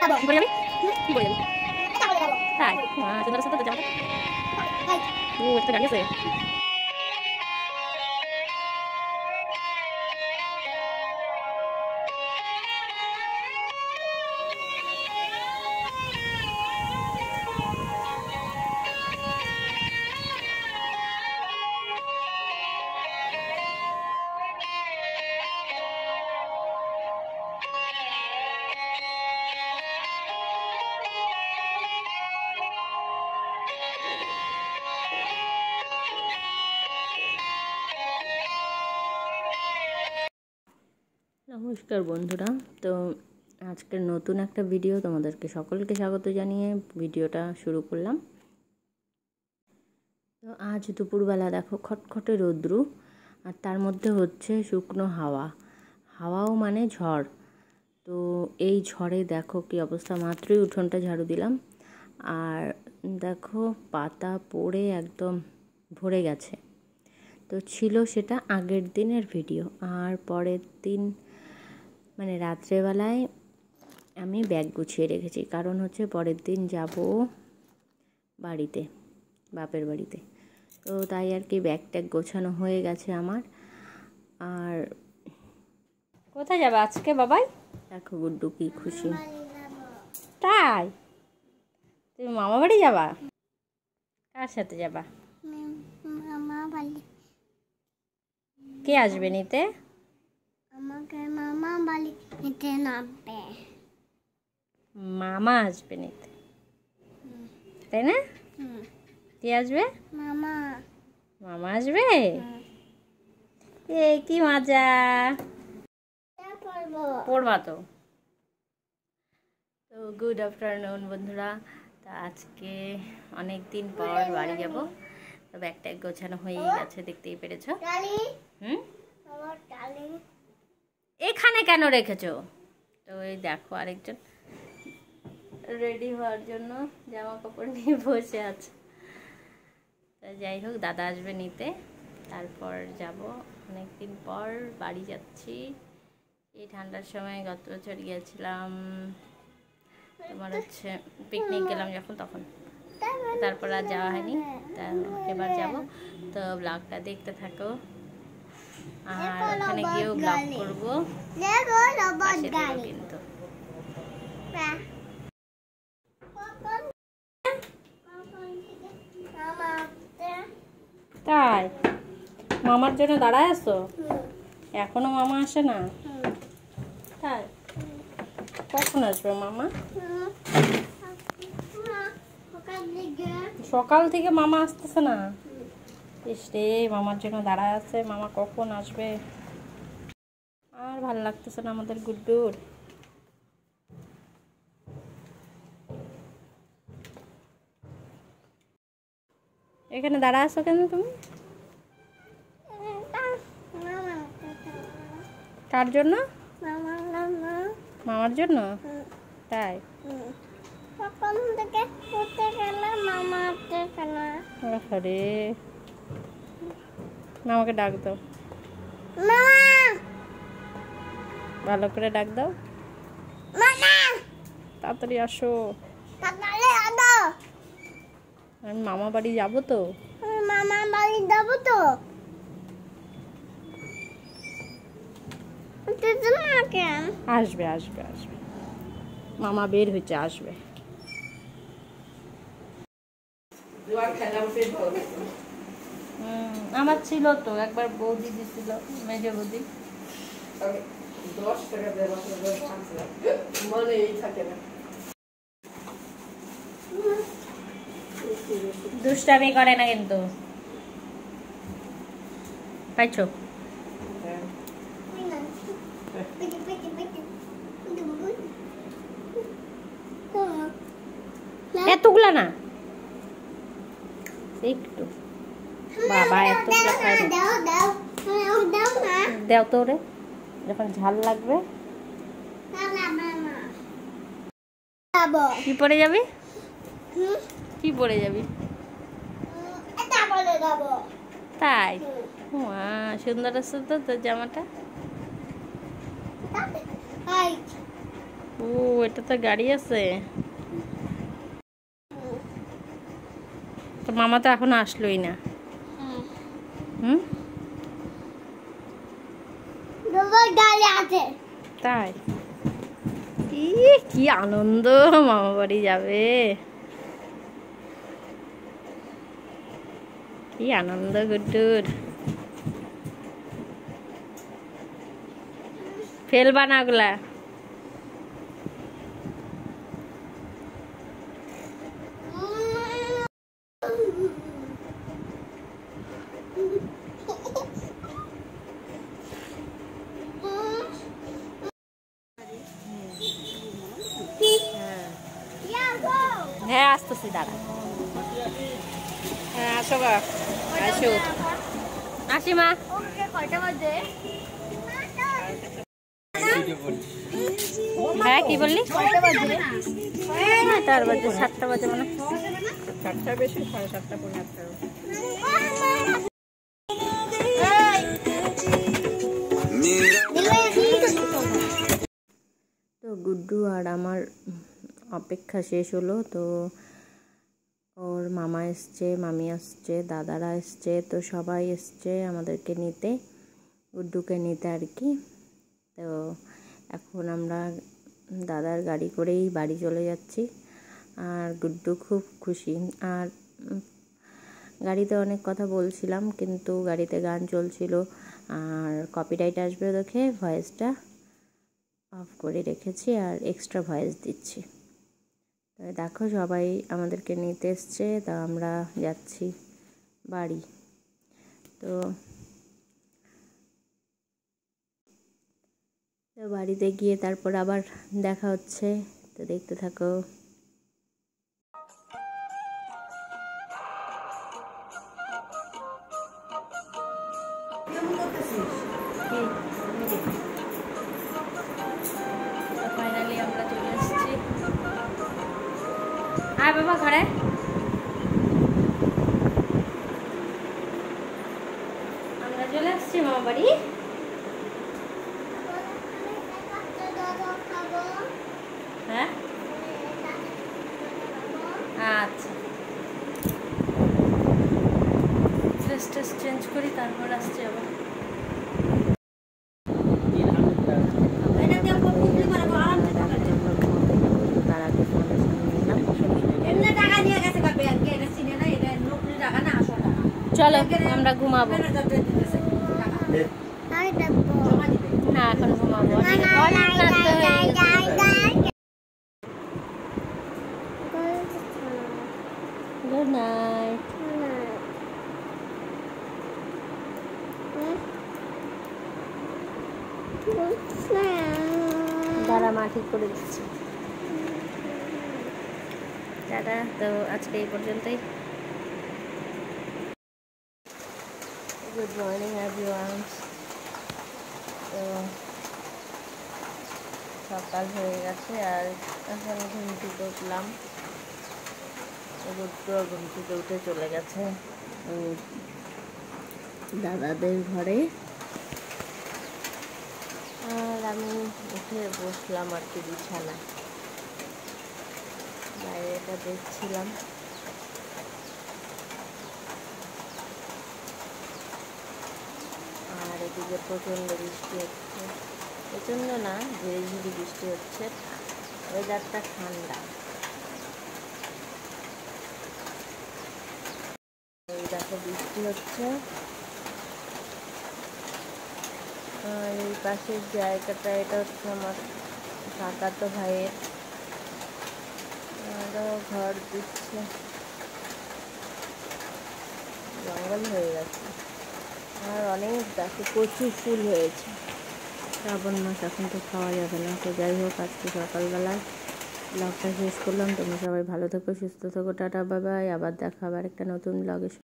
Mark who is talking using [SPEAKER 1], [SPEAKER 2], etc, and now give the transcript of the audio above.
[SPEAKER 1] করে যাবি? কি করে যাবি? তাই সুন্দর সাথে যাবো। ও একটা গাড়ি আছে। নমস্কার বন্ধুরা, তো আজকের নতুন একটা ভিডিও তোমাদেরকে সকলকে স্বাগত জানিয়ে ভিডিওটা শুরু করলাম। তো আজ দুপুরবেলা দেখো খটখটে রৌদ্র, আর তার মধ্যে হচ্ছে শুকনো হাওয়াও মানে ঝড়। তো এই ঝড়ে দেখো কি অবস্থা, মাত্রই উঠোনটা ঝাড়ু দিলাম আর দেখো পাতা পড়ে একদম ভরে গেছে। তো ছিল সেটা আগের দিনের ভিডিও, আর পরের দিন মানে রাত্রেবেলায় আমি ব্যাগ গুছিয়ে রেখেছি, কারণ হচ্ছে পরের দিন যাব বাড়িতে, বাপের বাড়িতে। তো তাই আর কি ব্যাগ ট্যাগ গোছানো হয়ে গেছে আমার। আর কোথায় যাবে আজকে বাবাই? দেখো গুড্ডু কি খুশি। তাই তুমি মামা বাড়ি যাবা? কার সাথে যাবা? মামা বাড়ি। কে আসবে নিতে? আমাকে মামা বাড়ি নিতে নামবে। মামা আসবে নিতে, তাই না? কে আসবে? মামা। মামা আসবে? এ কি মজা। পড়বা তো। তো গুড আফটারনুন বন্ধুরা। তা আজকে অনেক দিন পর বাড়ি যাব। তো ব্যাগ ট্যাগ গোছানো হয়েই গেছে, দেখতেই পেরেছো। এখানে কেন রেখেছো? তো এই দেখো আরেকজন রেডি হওয়ার জন্য জামা কাপড় নিয়ে বসে আছে। তো যাই হোক, দাদা আসবে নিতে, তারপর যাব। অনেকদিন পর বাড়ি যাচ্ছি। এই ঠান্ডার সময় গত বছর গিয়েছিলাম, তোমার হচ্ছে পিকনিক গেলাম যখন, তখন। তারপর আর যাওয়া হয়নি, তা এবার যাব। তো ব্লগটা দেখতে থাকো, আর ওখানে গিয়েও ব্লগ করবো কিন্তু। তাই মামার জন্য দাঁড়ায় আছো? এখনো মামা আসে না? তাই কখন আসবে মামা? সকাল থেকে মামা আসতেছে না? ইস রে, মামার জন্য দাঁড়ায় আছে, মামা কখন আসবে। আর ভালো লাগতেছে না আমাদের গুড্ডুর। এখানে দাঁড়া আছো কেন তুমি? কার জন্য? মামার জন্য। তাই আরে মামাকে ডাক দাও, ভালো করে ডাক দাও, তাড়াতাড়ি আসো। আমি মামা বাড়ি যাবো তো। মামা বাড়ি যাবো তো। আসবে আসবে আসবে, মামা বের হয়েছে, আসবে। আমার ছিল তো একবার, বৌদি দিছিল, মেজ বৌদি। 10 টাকা মনেই থাকে না। দুষ্টামি করে না কিন্তু, পাইছো? এতগুলা না, একটু। বাবা এতগুলা খাই দাও তো রে, যখন ঝাল লাগবে। কি পরে যাবি? কি পরে যাবি? তাই সুন্দর আছে তো তোর জামাটা। ও এটা তো গাড়ি আছে। তো মামা তো এখনো আসলোই না। হুম, তাই কি আনন্দ, মামা বাড়ি যাবে, কি আনন্দ গুড্ডুর। ফেলবা না ওগুলা। হ্যাঁ আসতেছি, দাঁড়া। হ্যাঁ আসো গা, আসো। আসি মা। হ্যাঁ কি বললি? 7টা বাজে, 7টা বাজে মানে 7টা বেশি, 7:30 পৌনে 8টা। তো গুড্ডু আর আমার অপেক্ষা শেষ হলো। তো ওর মামা এসছে, মামি আসছে, দাদারা এসছে, তো সবাই এসছে আমাদেরকে নিতে, গুড্ডুকে নিতে আর কি। তো এখন আমরা দাদার গাড়ি করেই বাড়ি চলে যাচ্ছি। আর গুড্ডু খুব খুশি। আর গাড়িতে অনেক কথা বলছিলাম, কিন্তু গাড়িতে গান চলছিল আর কপিরাইট আসবে দেখে ভয়েসটা অফ করে রেখেছি আর এক্সট্রা ভয়েস দিচ্ছি। তো দেখো সবাই আমাদেরকে নিতে এসছে, তা আমরা যাচ্ছি বাড়ি। তো বাড়িতে গিয়ে তারপর আবার দেখা হচ্ছে, তো দেখতে থাকো। ফাইনালি আমরা চলে এসেছি। আয় বাবা ঘরে। আমরা চলে এসেছি মামা বাড়ি। হ্যাঁ আচ্ছা, ড্রেস ট্রেস চেঞ্জ করি তারপর আসছি আবার। চলো আমরা ঘুমাবো। না এখন ঘুমাবো, গুড নাইট। দাঁড়া মা ঠিক করে দিচ্ছি। দাদা তো আজকে এই পর্যন্তই। Good morning everyone. তো সকাল হয়ে গেছে আর এখন ঘুম থেকে উঠলাম। গুড্ডু ঘুম থেকে উঠে চলে গেছে দাদাদের ঘরে, আর আমি উঠে বসলাম আর কি বিছানায়, বাইরেটা দেখছিলাম। আর এদিকে প্রচণ্ড বৃষ্টি হচ্ছে, প্রচণ্ড না ঝিরি ঝিরি বৃষ্টি হচ্ছে, ওয়েদারটা ঠান্ডা। এই দেখো বৃষ্টি হচ্ছে। আর এই পাশের জায়গাটা, এটা হচ্ছে আমার কাকাতো ভাইয়ের, ঘর দিচ্ছে, জঙ্গল হয়ে গেছে। আর অনেক গাছে প্রচুর ফুল হয়েছে। শ্রাবণ মাস, এখন তো খাওয়া যাবে না। তো যাই হোক, আজকে সকালবেলায় ব্লগটা শেষ করলাম। তোমরা সবাই ভালো থেকো, সুস্থ থেকো, টাটা বাই বাই। আবার দেখা আবার একটা নতুন ব্লগে।